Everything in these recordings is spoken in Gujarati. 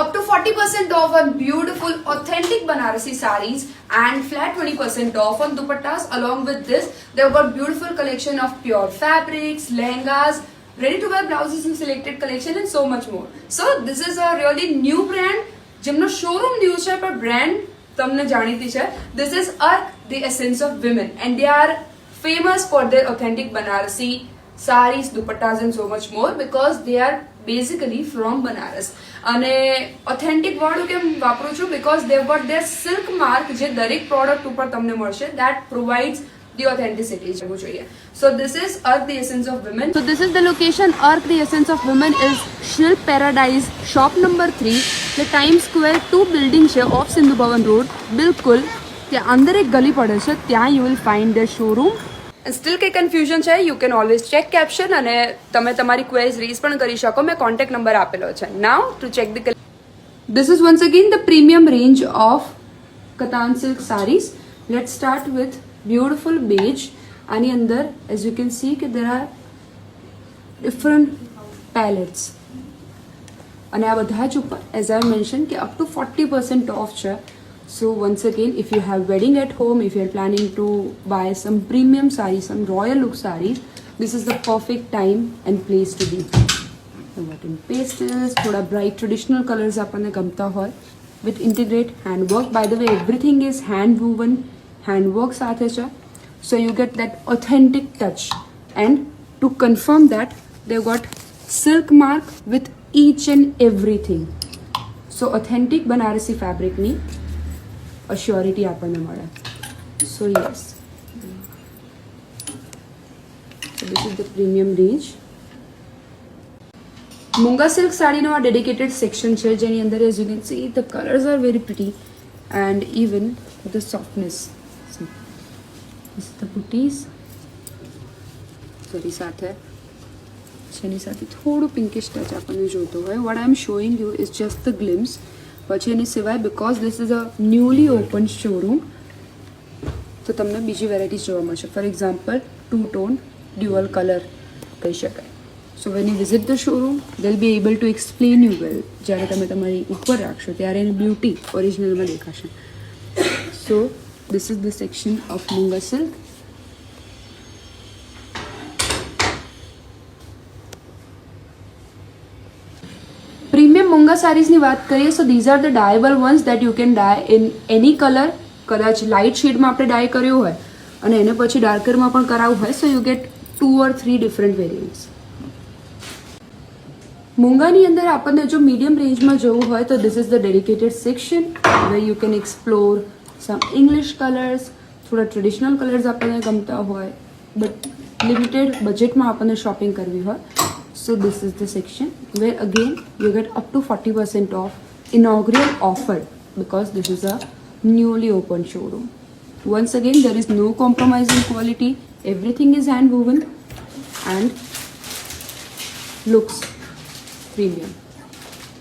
up to 40% off on beautiful authentic Banarasi sarees and flat 20% off on dupattas. Along with this, they've got beautiful collection of pure fabrics, lehengas, ready to wear blouses in selected collection and so much more. So this is a really new brand. જેમનો શોરૂમ ન્યુ છે પણ બ્રાન્ડ તમને જાણીતી છે. This is Arc, the essence of women, and they are famous for their authentic Banarasi sarees, dupattas and so much more because they are basically from Banaras. અને ઓથેન્ટિક વર્ડ કેમ વાપરું છું because they've got their silk mark જે દરેક પ્રોડક્ટ ઉપર તમને મળશે that provides the authenticity જવું જોઈએ. So this is Arc, the essence of women. So this is the location. Arc, the essence of women is Shilp Paradise, shop number 3. The Times Square 2 building છે off Sindhu Bhavan Road. બિલકુલ ત્યાં અંદર એક ગલી પડે છે ત્યાં you will find their showroom. Steel કંઈ કન્ફ્યુઝન છે you can always check caption અને તમે તમારી ક્વેરીઝ રેઝ પણ કરી શકો. મેં કોન્ટેક્ટ નંબર આપેલો છે. Now to check the This is once again the premium range of Katan silk sarees. Let's start with beautiful beige. આની અંદર as you can see કે there are different palettes અને આ બધા જ ઉપર as I mentioned કે up to 40% off છે. So once again, if you have wedding at home, if you're planning to buy some premium sarees, some royal look sarees, this is the perfect time and place to be. In pastels, thoda bright traditional colors apanne gamta hoy with integrate handwork. By the way, everything is hand woven, handwork sathe cha. So you get that authentic touch. And to confirm that, they've got silk mark with each and everything. So authentic Banarasi fabric ni assurity આપણને મળે. So yes, so this is the premium range. Munga silk સાડીનો આ ડેડિકેટેડ સેક્શન છે જેની અંદર as you can see the colors are very pretty and even the softness. See, this is the booties. Sorry સાથે જેની સાથે થોડું પિંકિશ ટચ આપણને જોઈતો હોય. What I am showing you is just the glimpse. પછી એની સિવાય because this is a newly open showroom તો તમને બીજી વેરાયટીઝ જોવા મળશે. For example 2 tone dual colour કહી શકાય. So when you visit the showroom they will be able to explain you વેલ. જ્યારે તમે તમારી ઉપર રાખશો ત્યારે એની બ્યુટી ઓરિજિનલમાં દેખાશે. So this is the section of moonga silk. Premium મૂંગા સારીઝની વાત કરીએ so these are the dyeable ones that you can dye in any colour. કદાચ લાઇટ શેડમાં આપણે ડાય કર્યો હોય અને એને પછી ડાર્કરમાં પણ કરાવવું હોય so you get 2 or 3 different variants. મૂંગાની અંદર આપણને જો મીડિયમ રેન્જમાં જવું હોય તો this is the dedicated section where you can explore some English colours. થોડા ટ્રેડિશનલ કલર્સ આપણને ગમતા હોય બટ લિમિટેડ બજેટમાં આપણને શોપિંગ કરવી હોય. So this is the section where again you get up to 40% off inaugural offer because this is a newly opened showroom. Once again, there is no compromise in quality. Everything is hand woven and looks premium.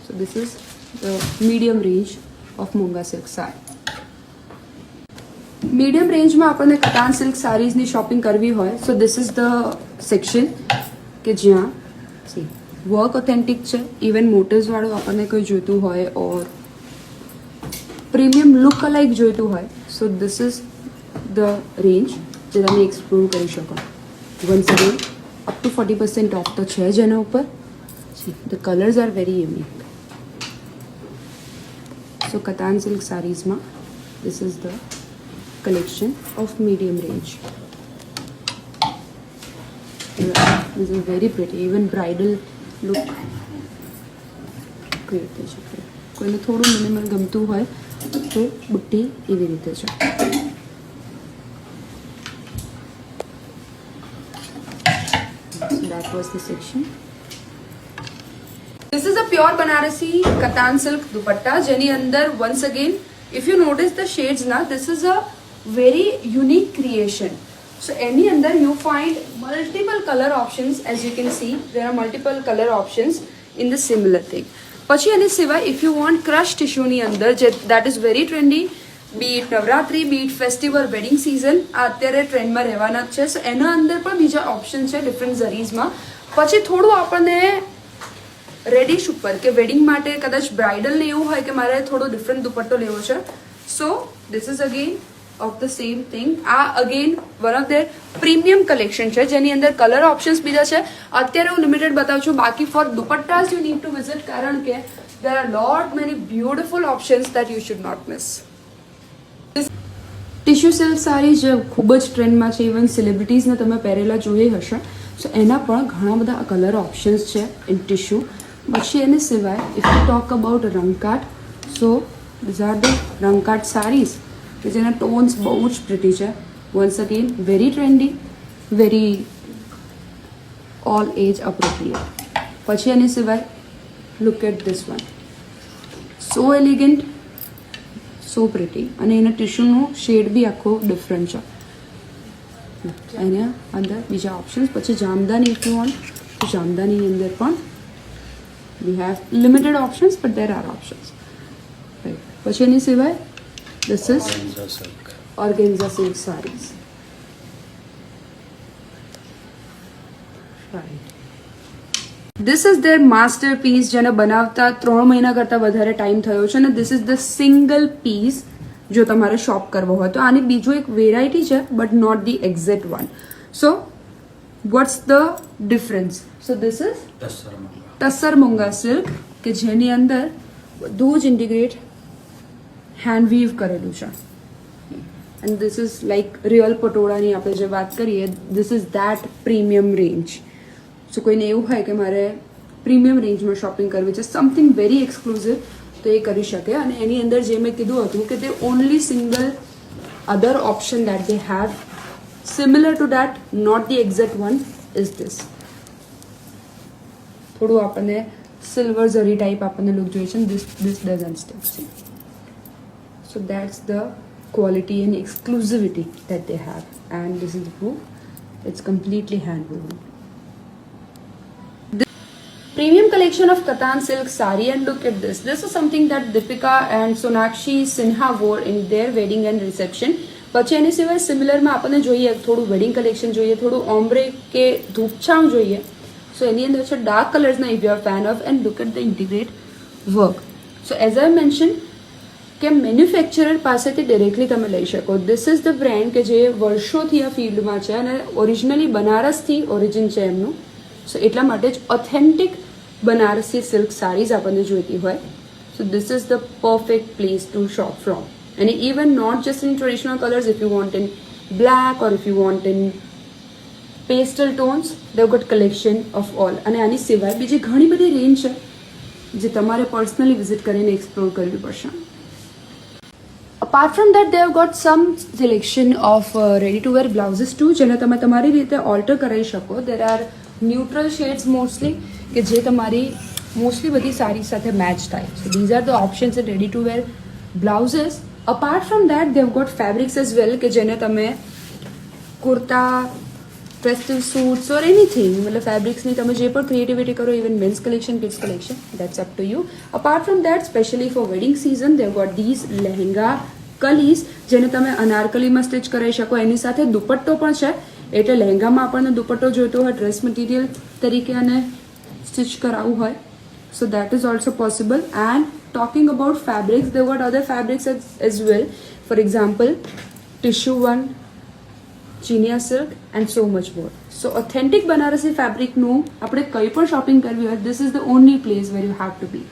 So this is the medium range of Munga silk saree. Medium રેન્જમાં આપણને કતાન સિલ્ક સારીઝની શોપિંગ કરવી હોય so this is the section કે જ્યાં વર્ક ઓથેન્ટિક છે. ઇવન મોટિવ્સવાળું આપણને કોઈ જોઈતું હોય ઓર પ્રીમિયમ લુક અલાઇક જોઈતું હોય so this is the range જે તમે એક્સપ્લોર કરી શકો. Once again up to 40% off તો છે જ એના ઉપર. The colours are very unique. So katan silk સારીઝમાં this is the collection of medium range. This is very pretty. Even bridal look create થઈ શકે. કોઈને થોડું મિનિમલ ગમતું હોય તો બુટ્ટી એવી રીતે છે. So that was the section. This is a pure Banarasi Katan silk dupatta જેની અંદર once again if you notice the shades na this is a very unique creation. So any under you find multiple color options. As you can see there are multiple color options in the similar thing. પછી એની સિવાય if you want crush tissue ની અંદર that is very trendy, be it Navratri, be it festival, wedding season આ અત્યારે ટ્રેન્ડમાં રહેવાના જ છે. સો એના અંદર પણ બીજા ઓપ્શન છે ડિફરન્ટ ઝરીઝમાં. પછી થોડું આપણને રેડિશ ઉપર કે વેડિંગ માટે કદાચ બ્રાઇડલ લેવું હોય કે મારે થોડો ડિફરન્ટ દુપટ્ટો લેવો છે, so this is again of the same thing. આ again one of their premium collection છે જેની અંદર કલર ઓપ્શન્સ બીજા છે. અત્યારે હું લિમિટેડ બતાવું છું, બાકી for dupattas you need to visit, કારણ કે there are lot many beautiful options that you should not miss. Tissue silk સારી જે ખૂબ જ ટ્રેન્ડમાં છે, ઇવન સેલિબ્રિટીઝને તમે પહેરેલા જોઈ હશે. સો એના પણ ઘણા બધા કલર ઓપ્શન્સ છે ઇન ટિશ્યુ. પછી એને સિવાય if you talk about Rangkat, so these are the Rangkat sarees કે જેના ટોન્સ બહુ જ પ્રિટી છે. Once again very trendy, very all age appropriate. પછી એની સિવાય look at this one, so elegant, so pretty, અને એના ટિશ્યુનો શેડ બી આખો ડિફરન્ટ છે. એના અંદર બીજા ઓપ્શન્સ. પછી જામદાની ઇફ યુ વોન્ટ, તો જામદાનીની અંદર પણ we have limited options but there are options. Right. પછી એની સિવાય this is organza silk saris. Right. This is their masterpiece, જેને બનાવતા 3 મહિના કરતાં વધારે ટાઈમ થયો છે, અને this is the single piece જો તમારે શોપ કરવો હોય તો. આની બીજું એક વેરાયટી છે but not the exact one. So what's the difference? So this is tussar muga silk કે જેની અંદર બધું જ ઇન્ટિગ્રેટ હેન્ડ વીવ કરેલું છે. And this is like real પટોળાની આપણે જે વાત કરીએ, this is that premium range. So કોઈને એવું હોય કે મારે પ્રીમિયમ રેન્જમાં શોપિંગ કરવી છે, સમથિંગ વેરી એક્સક્લુઝિવ, તો એ કરી શકે. અને એની અંદર જે મેં કીધું હતું કે તે only single other option that they have similar to that, not the exact one, is this. થોડું આપણને સિલ્વર ઝરી ટાઈપ આપણને લુક જોઈએ છે. This doesn't stick. So that's the quality and exclusivity that they have, and this is proof it's completely hand woven. Premium collection of Katan silk saree, and look at this. This is something that Deepika and Sonakshi Sinha wore in their wedding and reception. પછી એની સિવાય સિમિલરમાં આપણને જોઈએ થોડું વેડિંગ કલેક્શન જોઈએ, થોડું ઓમ્બ્રે કે ધૂપછાંવ જોઈએ. સો એની અંદર છે ડાર્ક કલર્સના if you are fan of, and look at the integrate work. So as I mention કે મેન્યુફેક્ચરર પાસેથી ડિરેક્ટલી તમે લઈ શકો. ધીસ ઇઝ ધ બ્રેન્ડ કે જે વર્ષોથી આ ફિલ્ડમાં છે અને ઓરિજિનલી બનારસથી ઓરિજિન છે એમનું. સો એટલા માટે જ ઓથેન્ટિક બનારસી સિલ્ક સારીઝ આપણને જોઈતી હોય, so this is the perfect place to shop from. અને even not just in traditional colours, if you want in black or if you want in pastel tones, they've got collection of all. અને આની સિવાય બીજી ઘણી બધી રેન્જ છે જે તમારે પર્સનલી વિઝિટ કરીને એક્સપ્લોર કરવી પડશે. Apart from that they have got some selection of ready to wear blouses too, જેને તમે તમારી રીતે ઓલ્ટર કરાવી શકો. There are neutral shades mostly કે જે તમારી મોસ્ટલી બધી સારી સાથે મેચ થાય. So these are the options in ready to wear blouses. Apart from that they have got fabrics as well કે જેને તમે kurta, festive suits or anything, મતલબ ફેબ્રિક્સની તમે જે પણ ક્રિએટિવિટી કરો, even men's collection, kids collection, that's up to you. Apart from that specially for wedding season they have got these lehenga kalis જેને તમે અનારકલીમાં સ્ટિચ કરાવી શકો. એની સાથે દુપટ્ટો પણ છે, એટલે લહેંગામાં આપણને દુપટ્ટો જોઈતો હોય ડ્રેસ મટીરિયલ તરીકે અને સ્ટિચ કરાવવું હોય, so that is also possible. And talking about fabrics, they what other fabrics as well. For example tissue one, chiniya silk and so much more. So authentic Banarasi ફેબ્રિકનું આપણે કંઈ પણ શોપિંગ કરવી હોય, this is the only place where you have to B.